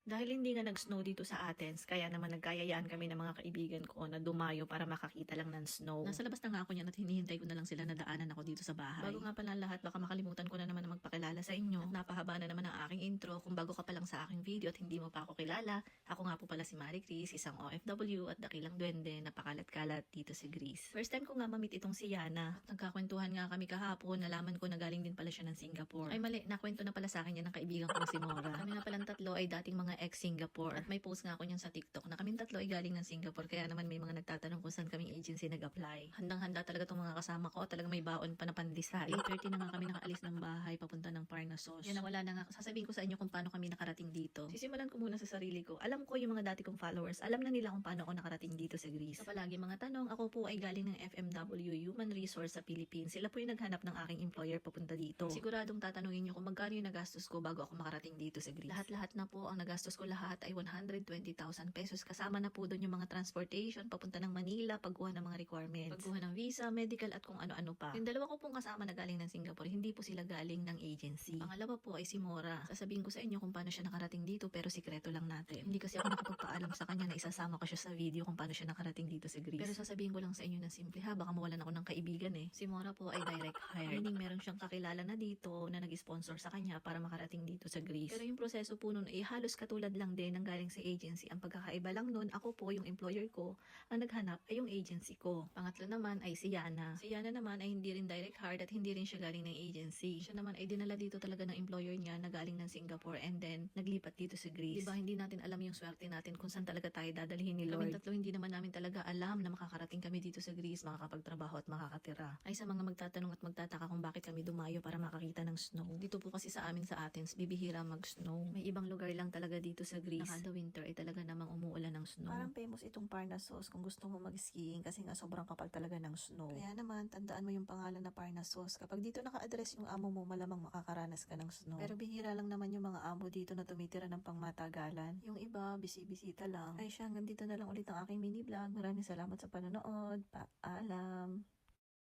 Dahil hindi nga nag-snow dito sa Athens, kaya naman nagkayayaan kami ng mga kaibigan ko na dumayo para makakita lang ng snow. Nasa labas na nga ako niyan at hinihintay ko na lang sila na daanan ako dito sa bahay. Bago nga pala lahat, baka makalimutan ko na naman na magpakilala sa inyo. At napahaba na naman ang aking intro. Kung bago ka pa lang sa aking video at hindi mo pa ako kilala, ako nga po pala si Marie Chris, isang OFW at dakilang duwende na pakalat-kalat dito sa Greece. First time ko nga mamit itong si Yana. At nagkakwentuhan nga kami kahapon, nalaman ko na galing din pala siya ng Singapore. Ay mali, nakwento na pala sa akin yan ng kaibigan ko si Mora. Kami nga palang tatlo ay dating mga ex-Singapore. At may post nga ako niyan sa TikTok na kaming tatlo ay galing ng Singapore, kaya naman may mga nagtatanong kung saan kaming agency nag-apply. Handang-handa talaga itong mga kasama ko, talagang may baon pa na pandesal. 8:30 na nga kami nakaalis ng bahay papunta ng Parnassus. Yan na wala na nga, sasabihin ko sa inyo kung paano kami nakarating dito. Sisimulan ko muna sa sarili ko. Alam ko yung mga dati kong followers, alam na nila kung paano ako nakarating dito sa Greece. So palagi mga tanong, ako po ay galing ng FMW, Human Resource sa Philippines. Sila po yung naghanap ng aking employer papunta dito. Siguradong tatanungin nyo kung magkano yung nagastos ko bago ako makarating dito sa Greece. Lahat-lahat na po, ang nagastos ko lahat ay 120,000 pesos. Kasama na po doon yung mga transportation papunta ng Manila, pagkuha ng mga requirements, pagkuha ng visa, medical at kung ano-ano pa. Yung dalawa ko pong kasama na galing ng Singapore, hindi po sila galing ng agency. Pangalawa po ay si Mora. Sasabihin ko sa inyo kung paano siya nakarating dito, pero sikreto lang natin. Hindi kasi ako nakapagpaalam sa kanya na isasama ko siya sa video kung paano siya nakarating dito sa Greece. Pero sasabihin ko lang sa inyo na simple ha, baka mawalan ako ng kaibigan eh. Si Mora po ay direct hire. Meaning meron siyang kakilala na dito na nag-sponsor sa kanya para makarating dito sa Greece. Pero yung proseso po nun ay halos katulad lang din ng galing sa agency. Ang pagkakaiba lang nun, ako po yung employer ko, ang naghanap ay yung agency ko. Pangatlo naman ay si Yana. Si Yana naman ay hindi rin direct hired at hindi rin siya galing ng agency. Siya naman ay dinala dito talaga ng employer niya na galing ng Singapore and then naglipat dito sa Greece. Diba hindi natin alam yung swerte natin kung saan talaga tayo dadalhin ni Lord. Kaming tatlo hindi naman namin talaga alam na makakarating kami dito sa Greece, makakapagtrabaho at makakatira. Ay sa mga magtatanong at magtataka kung bakit kami dumayo para makakita ng snow. Dito po kasi sa amin sa Athens, bibihira mag-snow. May ibang lugar lang talaga dito sa Greece. Kada winter ay talaga namang umuulan ng snow. Parang famous itong Parnassus kung gusto mo mag-skiing kasi nga sobrang kapal talaga ng snow. Kaya naman, tandaan mo yung pangalan na Parnassus. Kapag dito naka-address yung amo mo, malamang makakaranas ka ng snow. Pero bihira lang naman yung mga amo dito na tumitira ng pangmatagalan. Yung iba, bisi-bisita lang. Ay siya, hanggang dito na lang ulit ang aking mini vlog. Maraming salamat sa panonood. Paalam!